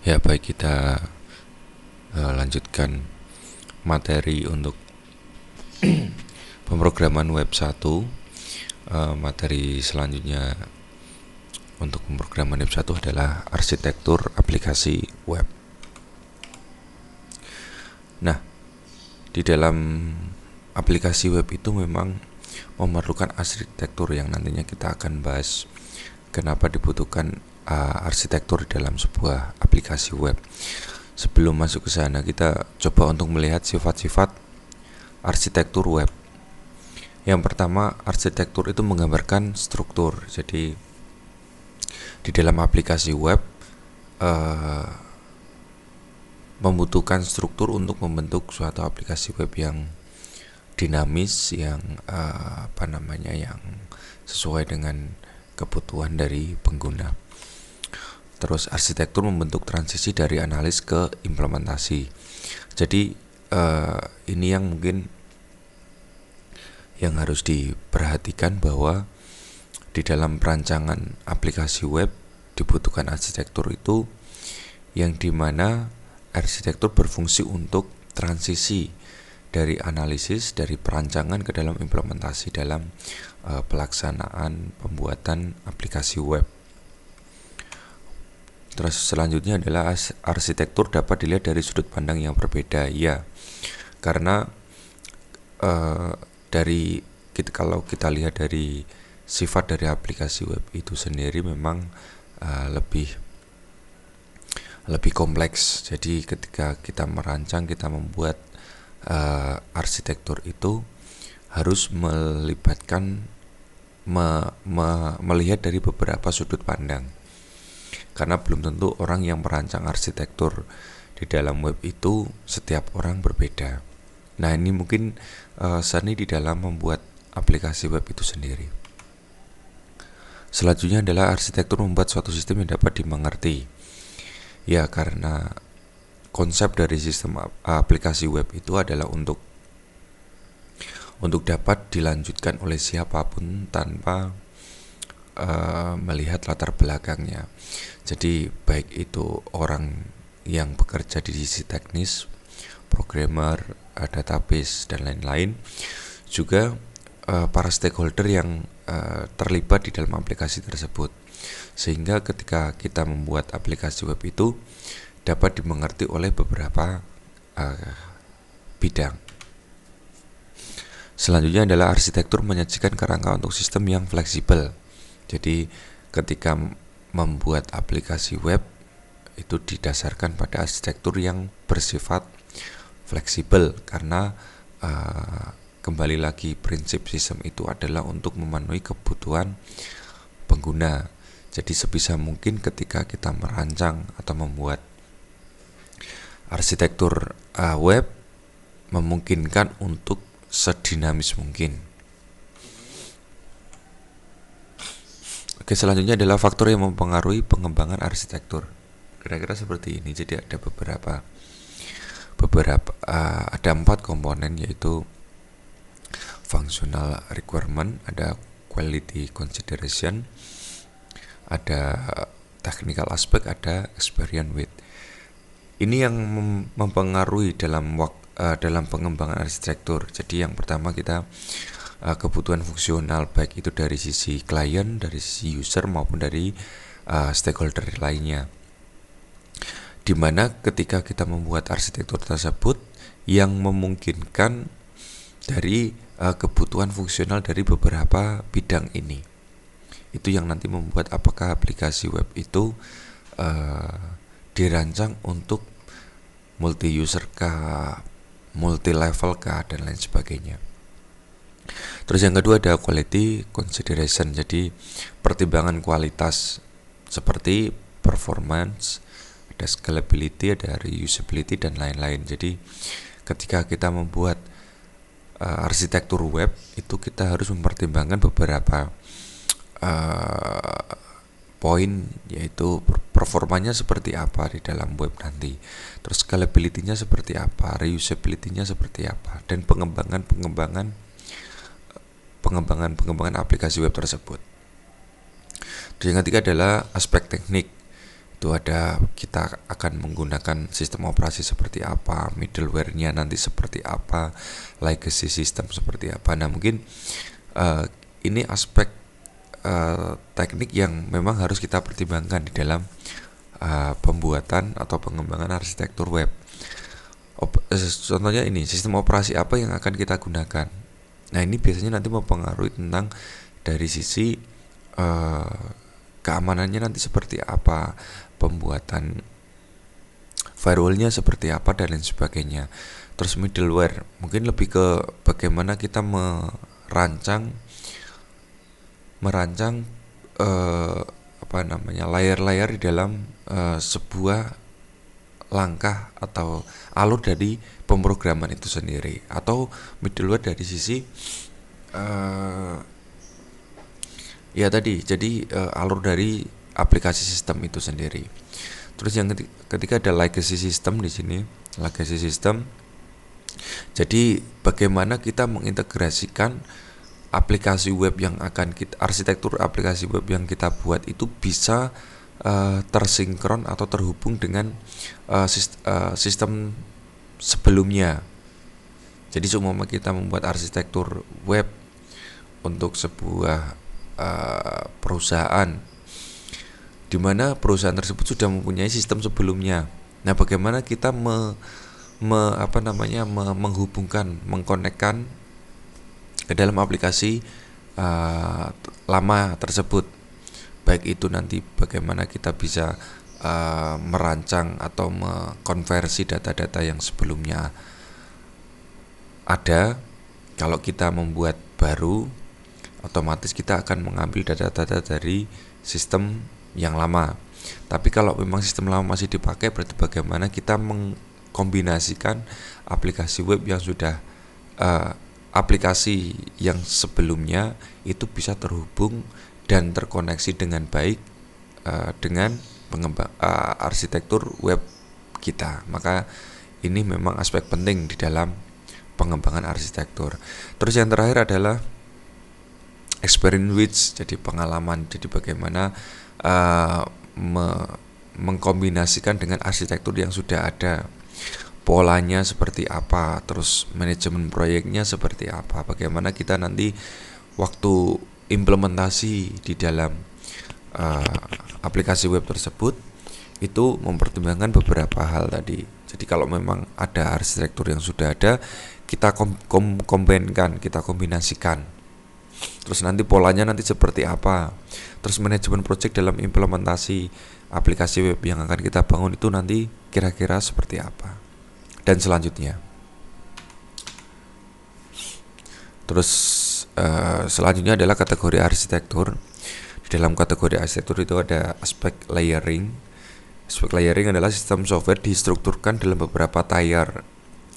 Ya, baik, kita lanjutkan materi untuk pemrograman web 1. Materi selanjutnya untuk pemrograman web 1 adalah arsitektur aplikasi web. Nah, di dalam aplikasi web itu memang memerlukan arsitektur yang nantinya kita akan bahas kenapa dibutuhkan arsitektur dalam sebuah aplikasi web. Sebelum masuk ke sana, kita coba untuk melihat sifat-sifat arsitektur web. Yang pertama, arsitektur itu menggambarkan struktur. Jadi di dalam aplikasi web membutuhkan struktur untuk membentuk suatu aplikasi web yang dinamis, yang yang sesuai dengan kebutuhan dari pengguna. Terus arsitektur membentuk transisi dari analis ke implementasi. Jadi ini yang mungkin yang harus diperhatikan, bahwa di dalam perancangan aplikasi web dibutuhkan arsitektur itu, yang dimana arsitektur berfungsi untuk transisi dari analisis, dari perancangan ke dalam implementasi dalam pelaksanaan pembuatan aplikasi web. Terus selanjutnya adalah arsitektur dapat dilihat dari sudut pandang yang berbeda. Ya, karena kalau kita lihat dari sifat dari aplikasi web itu sendiri memang lebih kompleks. Jadi ketika kita merancang, kita membuat arsitektur itu harus melibatkan melihat dari beberapa sudut pandang, karena belum tentu orang yang merancang arsitektur di dalam web itu setiap orang berbeda. Nah, ini mungkin seni di dalam membuat aplikasi web itu sendiri. Selanjutnya adalah arsitektur membuat suatu sistem yang dapat dimengerti. Ya, karena konsep dari sistem aplikasi web itu adalah untuk dapat dilanjutkan oleh siapapun tanpa melihat latar belakangnya. Jadi baik itu orang yang bekerja di sisi teknis, programmer, database, dan lain-lain, juga para stakeholder yang terlibat di dalam aplikasi tersebut, sehingga ketika kita membuat aplikasi web itu dapat dimengerti oleh beberapa bidang. Selanjutnya adalah arsitektur menyajikan kerangka untuk sistem yang fleksibel. Jadi ketika membuat aplikasi web itu didasarkan pada arsitektur yang bersifat fleksibel, karena kembali lagi prinsip sistem itu adalah untuk memenuhi kebutuhan pengguna. Jadi sebisa mungkin ketika kita merancang atau membuat arsitektur web memungkinkan untuk sedinamis mungkin. Oke, selanjutnya adalah faktor yang mempengaruhi pengembangan arsitektur. Kira-kira seperti ini. Jadi ada beberapa ada 4 komponen, yaitu functional requirement, ada quality consideration, ada technical aspect, ada experience with. Ini yang mempengaruhi dalam pengembangan arsitektur. Jadi yang pertama kita kebutuhan fungsional, baik itu dari sisi klien, dari sisi user, maupun dari stakeholder lainnya. Dimana ketika kita membuat arsitektur tersebut yang memungkinkan dari kebutuhan fungsional dari beberapa bidang ini, itu yang nanti membuat apakah aplikasi web itu dirancang untuk multi user kah, multi level kah, dan lain sebagainya. Terus yang kedua ada quality consideration. Jadi pertimbangan kualitas seperti performance, ada scalability, ada reusability, dan lain-lain. Jadi ketika kita membuat arsitektur web itu kita harus mempertimbangkan beberapa poin, yaitu performanya seperti apa di dalam web nanti, terus scalability-nya seperti apa, reusability-nya seperti apa, dan pengembangan aplikasi web tersebut. Dan yang ketiga adalah aspek teknik. Itu ada kita akan menggunakan sistem operasi seperti apa, middleware-nya nanti seperti apa, legacy system seperti apa. Nah mungkin ini aspek teknik yang memang harus kita pertimbangkan di dalam pembuatan atau pengembangan arsitektur web. Contohnya ini, sistem operasi apa yang akan kita gunakan. Nah ini biasanya nanti mempengaruhi tentang dari sisi keamanannya nanti seperti apa, pembuatan firewallnya seperti apa dan lain sebagainya. Terus middleware mungkin lebih ke bagaimana kita merancang layar-layar di dalam sebuah langkah atau alur dari pemrograman itu sendiri, atau middleware dari sisi ya tadi jadi alur dari aplikasi sistem itu sendiri. Terus yang ketika ada legacy system di sini, legacy system jadi bagaimana kita mengintegrasikan aplikasi web yang akan kita, arsitektur aplikasi web yang kita buat itu bisa tersinkron atau terhubung dengan sistem sebelumnya. Jadi seumpama kita membuat arsitektur web untuk sebuah perusahaan, di mana perusahaan tersebut sudah mempunyai sistem sebelumnya. Nah, bagaimana kita menghubungkan, mengkonekkan ke dalam aplikasi lama tersebut. Baik itu nanti bagaimana kita bisa merancang atau mengkonversi data-data yang sebelumnya ada. Kalau kita membuat baru, otomatis kita akan mengambil data-data dari sistem yang lama. Tapi kalau memang sistem lama masih dipakai, berarti bagaimana kita mengkombinasikan aplikasi web yang sudah aplikasi yang sebelumnya itu bisa terhubung dan terkoneksi dengan baik dengan arsitektur web kita. Maka ini memang aspek penting di dalam pengembangan arsitektur. Terus yang terakhir adalah experience with, jadi pengalaman. Jadi bagaimana mengkombinasikan dengan arsitektur yang sudah ada, polanya seperti apa, terus manajemen proyeknya seperti apa, bagaimana kita nanti waktu implementasi di dalam aplikasi web tersebut itu mempertimbangkan beberapa hal tadi. Jadi kalau memang ada arsitektur yang sudah ada, kita kombinasikan, kita kombinasikan. Terus nanti polanya nanti seperti apa. Terus manajemen project dalam implementasi aplikasi web yang akan kita bangun itu nanti kira-kira seperti apa. Dan selanjutnya. Terus selanjutnya adalah kategori arsitektur. Di dalam kategori arsitektur itu ada aspek layering. Aspek layering adalah sistem software distrukturkan dalam beberapa tier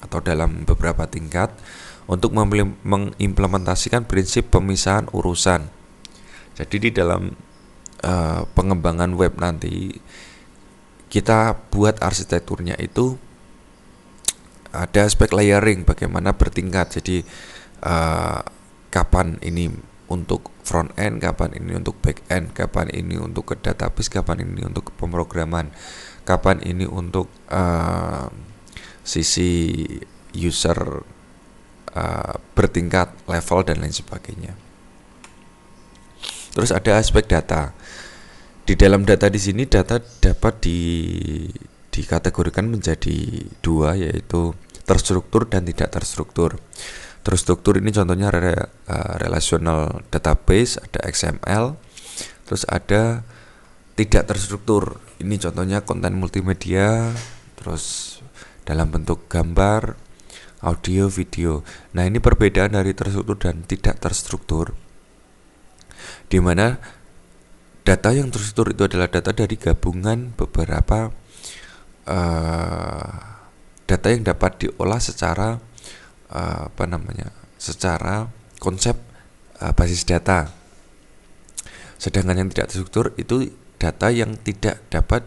atau dalam beberapa tingkat untuk mengimplementasikan prinsip pemisahan urusan. Jadi di dalam pengembangan web nanti kita buat arsitekturnya itu ada aspek layering, bagaimana bertingkat. Jadi kapan ini untuk front end, kapan ini untuk back end, kapan ini untuk ke database, kapan ini untuk pemrograman, kapan ini untuk sisi user bertingkat, level dan lain sebagainya. Terus ada aspek data. Di dalam data di sini data dapat dikategorikan menjadi dua, yaitu terstruktur dan tidak terstruktur. Terstruktur ini contohnya relational database, ada XML. Terus ada tidak terstruktur. Ini contohnya konten multimedia, terus dalam bentuk gambar, audio, video. Nah, ini perbedaan dari terstruktur dan tidak terstruktur, di mana data yang terstruktur itu adalah data dari gabungan beberapa data yang dapat diolah secara secara konsep basis data. Sedangkan yang tidak terstruktur itu data yang tidak dapat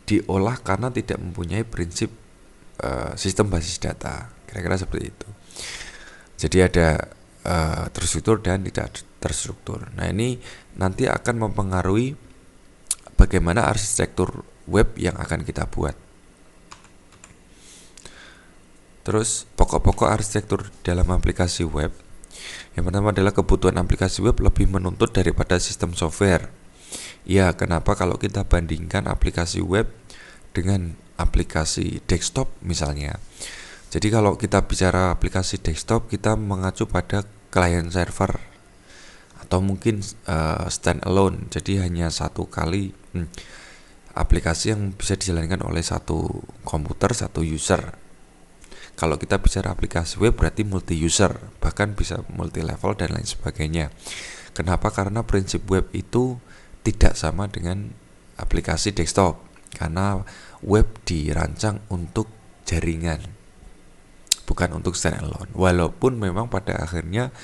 diolah karena tidak mempunyai prinsip sistem basis data. Kira-kira seperti itu. Jadi ada terstruktur dan tidak terstruktur. Nah, ini nanti akan mempengaruhi bagaimana arsitektur web yang akan kita buat. Terus pokok-pokok arsitektur dalam aplikasi web. Yang pertama adalah kebutuhan aplikasi web lebih menuntut daripada sistem software. Ya, kenapa kalau kita bandingkan aplikasi web dengan aplikasi desktop misalnya. Jadi kalau kita bicara aplikasi desktop, kita mengacu pada client server atau mungkin standalone. Jadi hanya satu kali aplikasi yang bisa dijalankan oleh satu komputer, satu user. Kalau kita bicara aplikasi web berarti multi user, bahkan bisa multi level dan lain sebagainya. Kenapa? Karena prinsip web itu tidak sama dengan aplikasi desktop. Karena web dirancang untuk jaringan, bukan untuk standalone. Walaupun memang pada akhirnya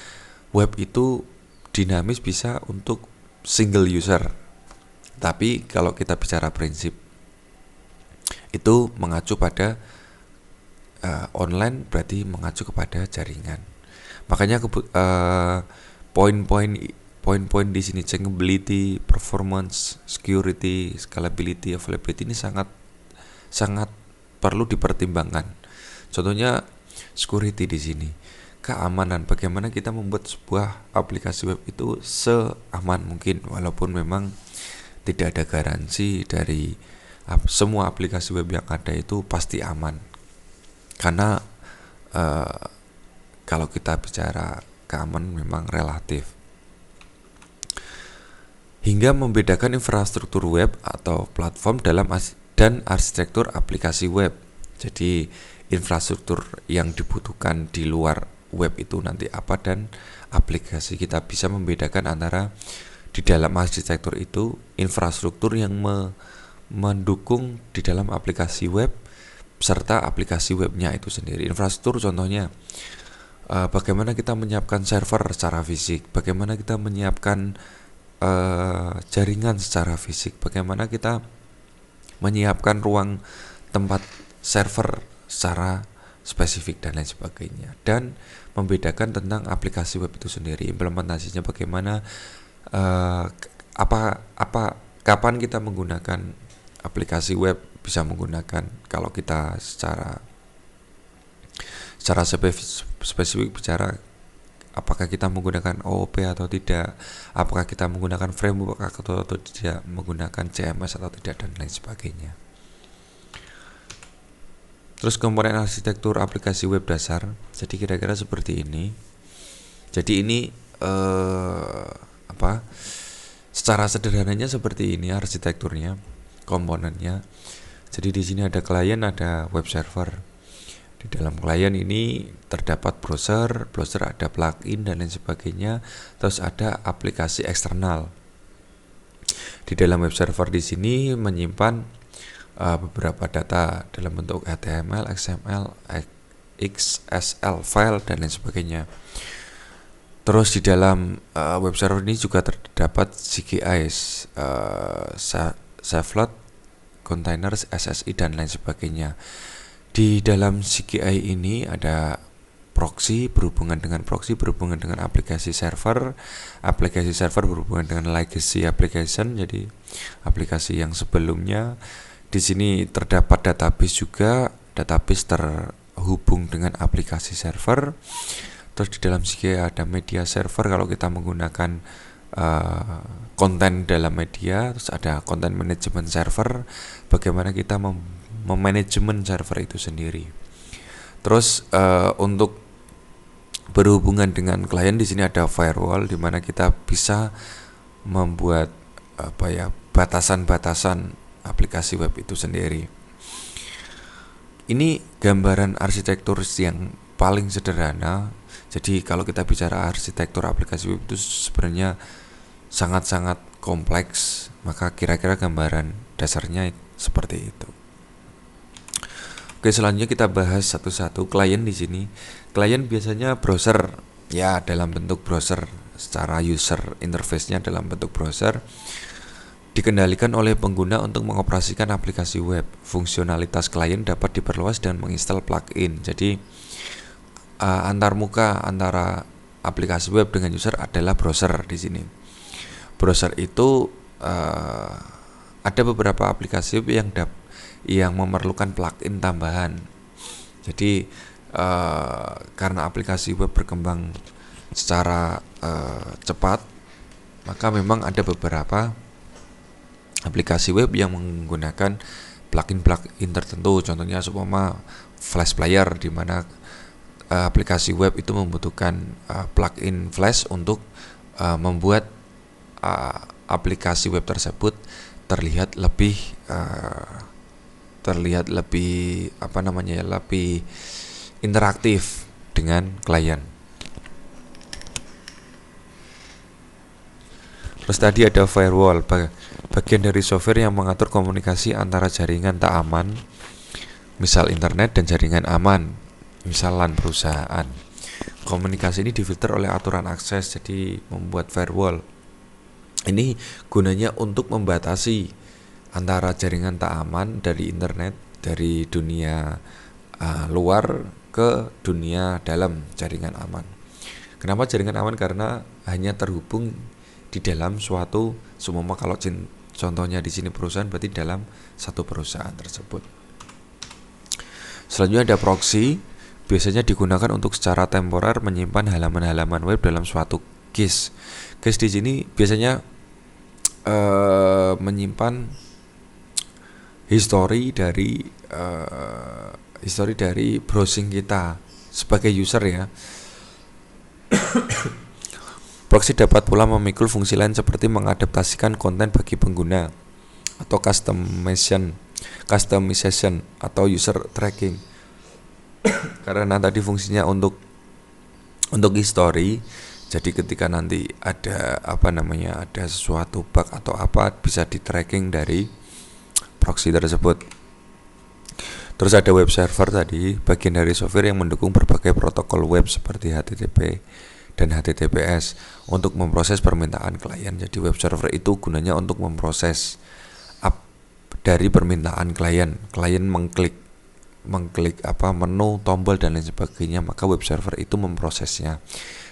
web itu dinamis bisa untuk single user. Tapi kalau kita bicara prinsip itu mengacu pada online, berarti mengacu kepada jaringan. Makanya poin-poin di sini, changeability, performance, security, scalability, availability ini sangat perlu dipertimbangkan. Contohnya security di sini, keamanan, bagaimana kita membuat sebuah aplikasi web itu seaman mungkin, walaupun memang tidak ada garansi dari semua aplikasi web yang ada itu pasti aman. Karena kalau kita bicara keamanan memang relatif. Hingga membedakan infrastruktur web atau platform dan arsitektur aplikasi web. Jadi infrastruktur yang dibutuhkan di luar web itu nanti apa, dan aplikasi kita bisa membedakan antara di dalam arsitektur itu infrastruktur yang mendukung di dalam aplikasi web serta aplikasi webnya itu sendiri. Infrastruktur contohnya bagaimana kita menyiapkan server secara fisik, bagaimana kita menyiapkan jaringan secara fisik, bagaimana kita menyiapkan ruang tempat server secara spesifik dan lain sebagainya. Dan membedakan tentang aplikasi web itu sendiri, implementasinya bagaimana, kapan kita menggunakan aplikasi web, bisa menggunakan kalau kita secara spesifik bicara apakah kita menggunakan OOP atau tidak, apakah kita menggunakan framework atau tidak, menggunakan CMS atau tidak, dan lain sebagainya. Terus komponen arsitektur aplikasi web dasar, jadi kira-kira seperti ini. Jadi ini secara sederhananya seperti ini arsitekturnya, komponennya. Jadi di sini ada klien, ada web server. Di dalam klien ini terdapat browser ada plugin dan lain sebagainya. Terus ada aplikasi eksternal. Di dalam web server di sini menyimpan beberapa data dalam bentuk HTML, XML, XSL file dan lain sebagainya. Terus di dalam web server ini juga terdapat CGIs, Servlet, containers, SSI dan lain sebagainya. Di dalam CGI ini ada proxy, berhubungan dengan aplikasi server berhubungan dengan legacy application, jadi aplikasi yang sebelumnya. Di sini terdapat database juga, database terhubung dengan aplikasi server. Terus di dalam CGI ada media server kalau kita menggunakan konten dalam media. Terus ada content management server, bagaimana kita memanajemen server itu sendiri. Terus untuk berhubungan dengan klien di sini ada firewall, di mana kita bisa membuat batasan-batasan aplikasi web itu sendiri. Ini gambaran arsitektur yang paling sederhana. Jadi kalau kita bicara arsitektur aplikasi web itu sebenarnya sangat-sangat kompleks, maka kira-kira gambaran dasarnya seperti itu. Oke, selanjutnya kita bahas satu-satu. Klien di sini, klien biasanya browser, ya dalam bentuk browser, secara user interface-nya dalam bentuk browser, dikendalikan oleh pengguna untuk mengoperasikan aplikasi web. Fungsionalitas klien dapat diperluas dengan menginstal plugin. Jadi antarmuka antara aplikasi web dengan user adalah browser di sini. Browser itu ada beberapa aplikasi web yang memerlukan plugin tambahan. Jadi karena aplikasi web berkembang secara cepat, maka memang ada beberapa aplikasi web yang menggunakan plugin tertentu. Contohnya seumpama Flash Player, di mana aplikasi web itu membutuhkan plugin Flash untuk membuat aplikasi web tersebut terlihat lebih lebih interaktif dengan klien. Terus tadi ada firewall, bagian dari software yang mengatur komunikasi antara jaringan tak aman, misal internet, dan jaringan aman, misal LAN perusahaan. Komunikasi ini difilter oleh aturan akses, jadi membuat firewall. Ini gunanya untuk membatasi antara jaringan tak aman dari internet, dari dunia luar ke dunia dalam jaringan aman. Kenapa jaringan aman? Karena hanya terhubung di dalam suatu, semua kalau contohnya di sini perusahaan, berarti dalam satu perusahaan tersebut. Selanjutnya ada proxy, biasanya digunakan untuk secara temporer menyimpan halaman-halaman web dalam suatu cache. Cache di sini biasanya menyimpan history dari browsing kita sebagai user ya. Proxy dapat pula memikul fungsi lain seperti mengadaptasikan konten bagi pengguna atau customization atau user tracking. Karena tadi fungsinya untuk history, jadi ketika nanti ada ada sesuatu bug atau apa, bisa di tracking dari proxy tersebut. Terus ada web server tadi, bagian dari software yang mendukung berbagai protokol web seperti HTTP dan HTTPS untuk memproses permintaan klien. Jadi web server itu gunanya untuk memproses dari permintaan klien. Klien mengklik menu, tombol dan lain sebagainya, maka web server itu memprosesnya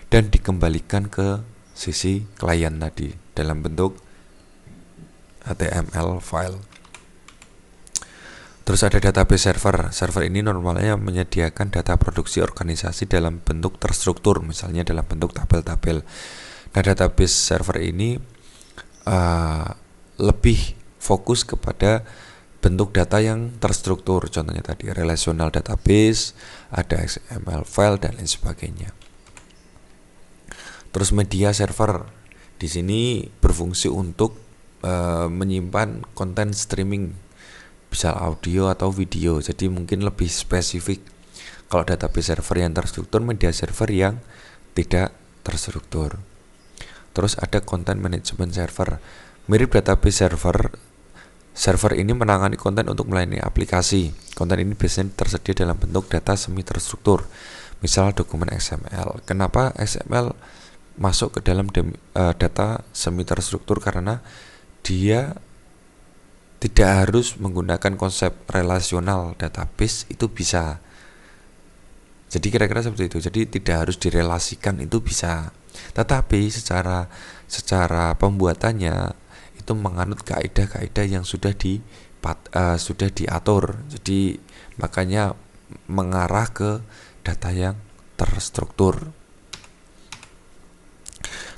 dan dikembalikan ke sisi klien tadi dalam bentuk HTML file. Terus ada database server. Server ini normalnya menyediakan data produksi organisasi dalam bentuk terstruktur, misalnya dalam bentuk tabel-tabel. Nah, database server ini lebih fokus kepada bentuk data yang terstruktur. Contohnya tadi relational database, ada XML file dan lain sebagainya. Terus media server di sini berfungsi untuk menyimpan konten streaming, bisa audio atau video. Jadi mungkin lebih spesifik. Kalau database server yang terstruktur, media server yang tidak terstruktur. Terus ada content management server. Mirip database server ini menangani konten untuk melayani aplikasi. Konten ini biasanya tersedia dalam bentuk data semi terstruktur, misal dokumen XML. Kenapa XML masuk ke dalam data semi terstruktur? Karena dia tidak harus menggunakan konsep relasional database, itu bisa. Jadi kira-kira seperti itu. Jadi tidak harus direlasikan, itu bisa. Tetapi secara pembuatannya itu menganut kaidah-kaidah yang sudah diatur. Jadi makanya mengarah ke data yang terstruktur.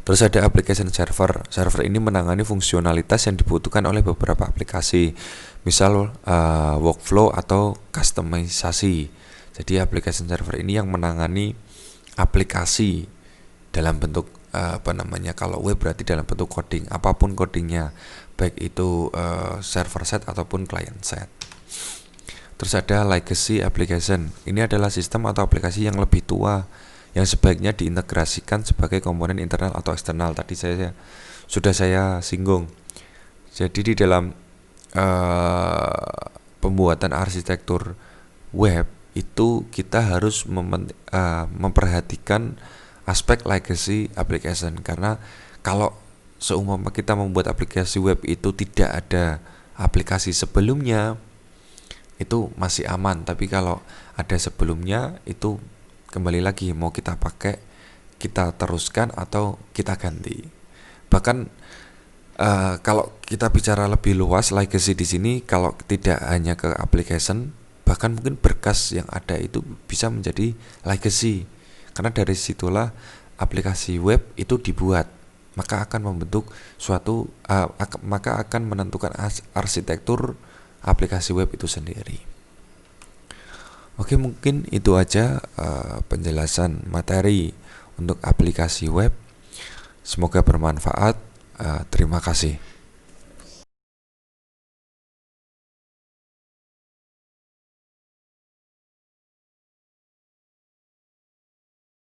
Terus ada application server. Server ini menangani fungsionalitas yang dibutuhkan oleh beberapa aplikasi, misal workflow atau customisasi. Jadi application server ini yang menangani aplikasi dalam bentuk kalau web berarti dalam bentuk coding, apapun codingnya, baik itu server side ataupun client side. Terus ada legacy application. Ini adalah sistem atau aplikasi yang lebih tua, yang sebaiknya diintegrasikan sebagai komponen internal atau eksternal. Tadi sudah saya singgung. Jadi di dalam pembuatan arsitektur web itu kita harus memperhatikan aspek legacy application, karena kalau seumpama kita membuat aplikasi web itu tidak ada aplikasi sebelumnya, itu masih aman. Tapi kalau ada sebelumnya, itu kembali lagi mau kita pakai kita teruskan atau kita ganti. Bahkan kalau kita bicara lebih luas legacy di sini, kalau tidak hanya ke application, bahkan mungkin berkas yang ada itu bisa menjadi legacy, karena dari situlah aplikasi web itu dibuat, maka akan membentuk suatu maka akan menentukan arsitektur aplikasi web itu sendiri. Oke, mungkin itu aja penjelasan materi untuk aplikasi web. Semoga bermanfaat. Terima kasih.